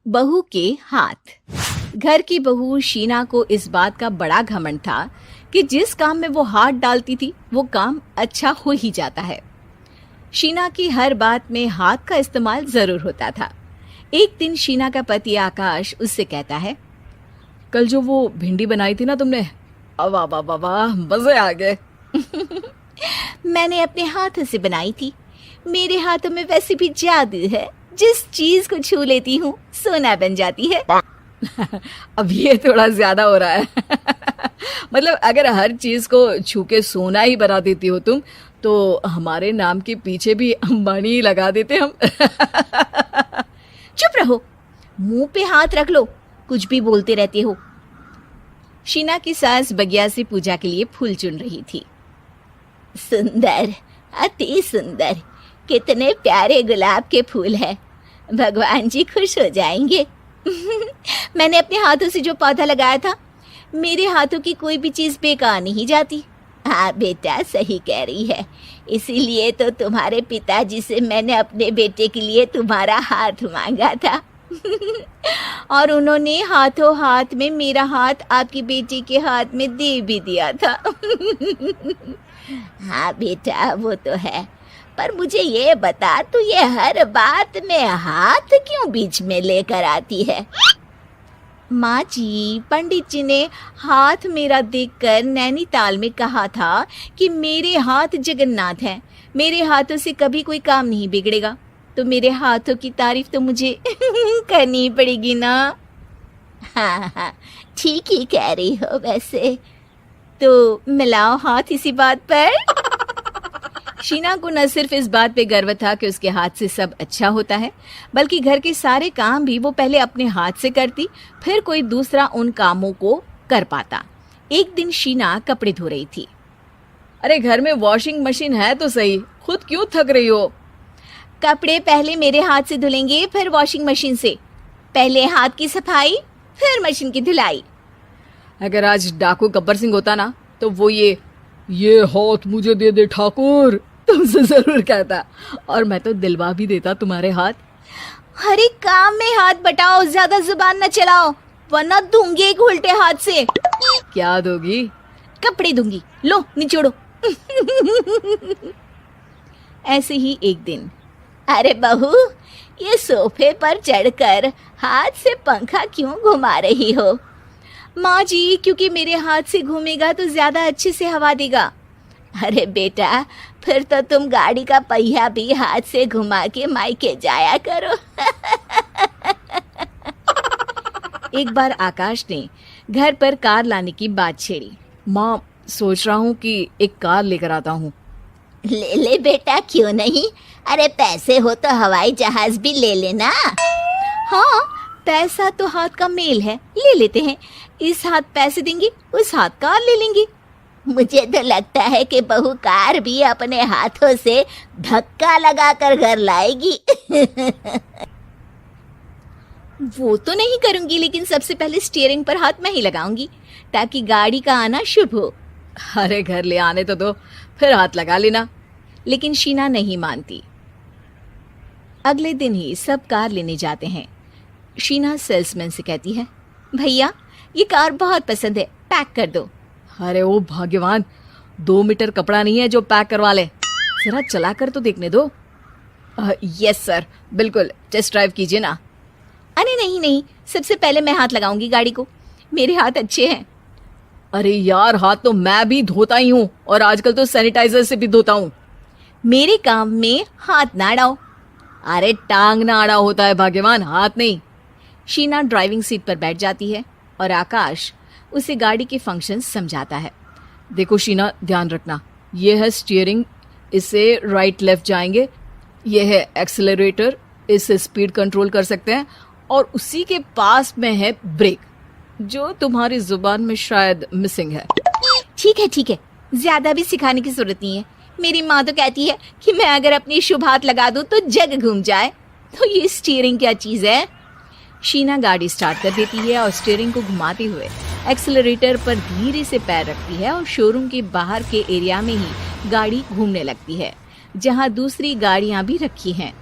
बहू के हाथ। घर की बहू शीना को इस बात का बड़ा घमंड था कि जिस काम में वो हाथ डालती थी वो काम अच्छा हो ही जाता है। शीना की हर बात में हाथ का इस्तेमाल जरूर होता था। एक दिन शीना का पति आकाश उससे कहता है, कल जो वो भिंडी बनाई थी ना तुमने, वाह वाह वाह वाह, मजे आ गए। मैंने अपने हाथों से बनाई थी। मेरे हाथों में वैसे भी जादू है, जिस चीज को छू लेती हूँ सोना बन जाती है। अब ये थोड़ा ज्यादा हो रहा है। मतलब अगर हर चीज को छू के सोना ही बना देती हो तुम, तो हमारे नाम के पीछे भी अंबानी ही लगा देते हम। चुप रहो, मुंह पे हाथ रख लो, कुछ भी बोलते रहते हो। शीना की सास बगिया से पूजा के लिए फूल चुन रही थी। सुंदर, अति सुंदर, कितने प्यारे गुलाब के फूल हैं। भगवान जी खुश हो जाएंगे। मैंने अपने हाथों से जो पौधा लगाया था, मेरे हाथों की कोई भी चीज बेकार नहीं जाती। हाँ बेटा, सही कह रही है। इसीलिए तो तुम्हारे पिताजी से मैंने अपने बेटे के लिए तुम्हारा हाथ मांगा था। और उन्होंने हाथों हाथ में मेरा हाथ आपकी बेटी के हाथ में दे भी दिया था। हाँ बेटा, वो तो है, पर मुझे ये बता, तू ये हर बात में हाथ क्यों बीच में लेकर आती है? माँ जी, पंडित जी ने हाथ मेरा देखकर नैनीताल में कहा था कि मेरे हाथ जगन्नाथ हैं, मेरे हाथों से कभी कोई काम नहीं बिगड़ेगा। तो मेरे हाथों की तारीफ तो मुझे करनी पड़ेगी ना। हाँ हाँ, ठीक ही कह रही हो वैसे। तो मिलाओ हाथ इसी बात पर। शीना को न सिर्फ इस बात पे गर्व था कि उसके हाथ से सब अच्छा होता है, बल्कि घर के सारे काम भी वो पहले अपने हाथ से करती, फिर कोई दूसरा उन कामों को कर पाता। एक दिन शीना कपड़े धो रही थी। अरे घर में वॉशिंग मशीन है तो सही, खुद क्यों थक रही हो? कपड़े पहले मेरे हाथ से धुलेंगे, फिर वॉशिंग मशीन से। पहले हाथ की सफाई, फिर मशीन की धुलाई। अगर आज डाकू गब्बर सिंह होता ना, तो वो ये हाथ मुझे दे दे ठाकुर, तुमसे जरूर कहता, और मैं तो दिलवा भी देता तुम्हारे हाथ। हर एक काम में हाथ बटाओ, ज्यादा जुबान न चलाओ, वरना दूंगी एक उल्टे हाथ से। क्या दोगी? कपड़े दूंगी, लो निचोड़ो। ऐसे ही एक दिन, अरे बहू, ये सोफे पर चढ़कर हाथ से पंखा क्यों घुमा रही हो? माँ जी, क्योंकि मेरे हाथ से घूमेगा तो ज्यादा अच्छे से हवा देगा। अरे बेटा, फिर तो तुम गाड़ी का पहिया भी हाथ से घुमा के मायके जाया करो। एक बार आकाश ने घर पर कार लाने की बात छेड़ी। माँ, सोच रहा हूँ कि एक कार लेकर आता हूँ। ले ले बेटा, क्यों नहीं? अरे पैसे हो तो हवाई जहाज भी ले लेना। हाँ, पैसा तो हाथ का मेल है, ले लेते हैं। इस हाथ पैसे देंगी, उस हाथ कार ले लेंगी। मुझे तो लगता है कि बहू कार भी अपने हाथों से धक्का लगाकर घर लाएगी। वो तो नहीं करूंगी, लेकिन सबसे पहले स्टीयरिंग पर हाथ मैं ही लगाऊंगी, ताकि गाड़ी का आना शुभ हो। अरे घर ले आने तो दो, फिर हाथ लगा लेना। लेकिन शीना नहीं मानती। अगले दिन ही सब कार लेने जाते हैं। शीना सेल्समैन से कहती है, भैया ये कार बहुत पसंद है, पैक कर दो। अरे ओ भाग्यवान, 2 मीटर कपड़ा नहीं है जो पैक करवा ले, जरा चला कर तो देखने दो। यस सर, बिल्कुल, टेस्ट ड्राइव कीजिए ना। अरे नहीं नहीं, सबसे पहले मैं हाथ लगाऊंगी गाड़ी को, मेरे हाथ अच्छे हैं। अरे यार, हाथ तो मैं भी धोता ही हूँ, और आजकल तो सैनिटाइजर से भी धोता हूँ। मेरे काम में हाथ ना अड़ाओ। अरे टांग ना अड़ा होता है भाग्यवान, हाथ नहीं। शीना ड्राइविंग सीट पर बैठ जाती है और आकाश उसे गाड़ी के फंक्शन समझाता है। देखो शीना, ध्यान रखना, ये है स्टीयरिंग, इससे राइट लेफ्ट जाएंगे। ये है एक्सेलरेटर, इससे स्पीड कंट्रोल कर सकते हैं, और उसी के पास में है ब्रेक, जो तुम्हारी जुबान में शायद मिसिंग है। ठीक है, ज्यादा भी सिखाने की जरूरत नहीं है। मेरी माँ तो कहती है कि मैं अगर अपनी शुभ हाथ लगा दूं तो जग घूम जाए। तो ये स्टीयरिंग क्या चीज है? शीना गाड़ी स्टार्ट कर देती है और स्टीयरिंग को घुमाते हुए एक्सेलरेटर पर धीरे से पैर रखती है, और शोरूम के बाहर के एरिया में ही गाड़ी घूमने लगती है, जहाँ दूसरी गाड़ियाँ भी रखी हैं।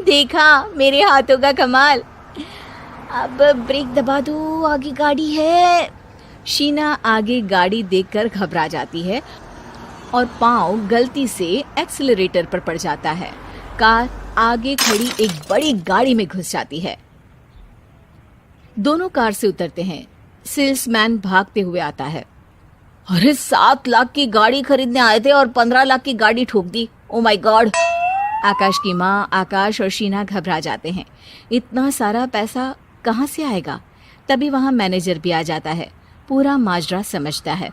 देखा मेरे हाथों का कमाल। अब ब्रेक दबा दो, आगे गाड़ी है। शीना आगे गाड़ी देखकर घबरा जाती है और पाँव गलती से एक्सीलरेटर पर पड़ जाता है। कार आगे खड़ी एक बड़ी गाड़ी में घुस जाती है। दोनों कार से उतरते हैं। सेल्समैन भागते हुए आता है। अरे 7 लाख की गाड़ी खरीदने आए थे और 15 लाख की गाड़ी ठोक दी। Oh my God. आकाश की माँ, आकाश और शीना घबरा जाते हैं। इतना सारा पैसा कहाँ से आएगा? तभी वहां मैनेजर भी आ जाता है। पूरा माजरा समझता है।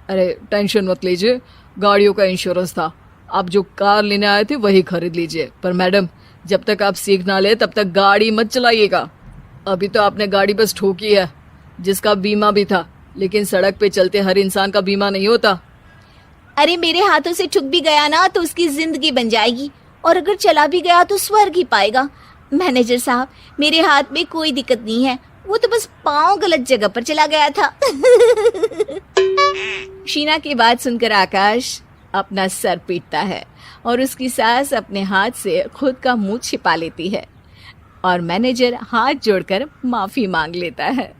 अरे टेंशन मत लीजिए, गाड़ियों का इंश्योरेंस था। आप जो कार लेने आए थे वही खरीद लीजिए। पर मैडम, जब तक आप सीख ना ले तब तक गाड़ी मत चलाइएगा। अभी तो आपने गाड़ी बस ठोकी है, जिसका बीमा भी था, लेकिन सड़क पे चलते हर इंसान का बीमा नहीं होता। अरे मेरे हाथों से ठुक भी गया ना तो उसकी जिंदगी बन जाएगी, और अगर चला भी गया तो स्वर्ग ही पाएगा। मैनेजर साहब, मेरे हाथ में कोई दिक्कत नहीं है, वो तो बस पाँव गलत जगह पर चला गया था। शीना की बात सुनकर आकाश अपना सर पीटता है और उसकी सास अपने हाथ से खुद का मुंह छिपा लेती है और मैनेजर हाथ जोड़कर माफी मांग लेता है।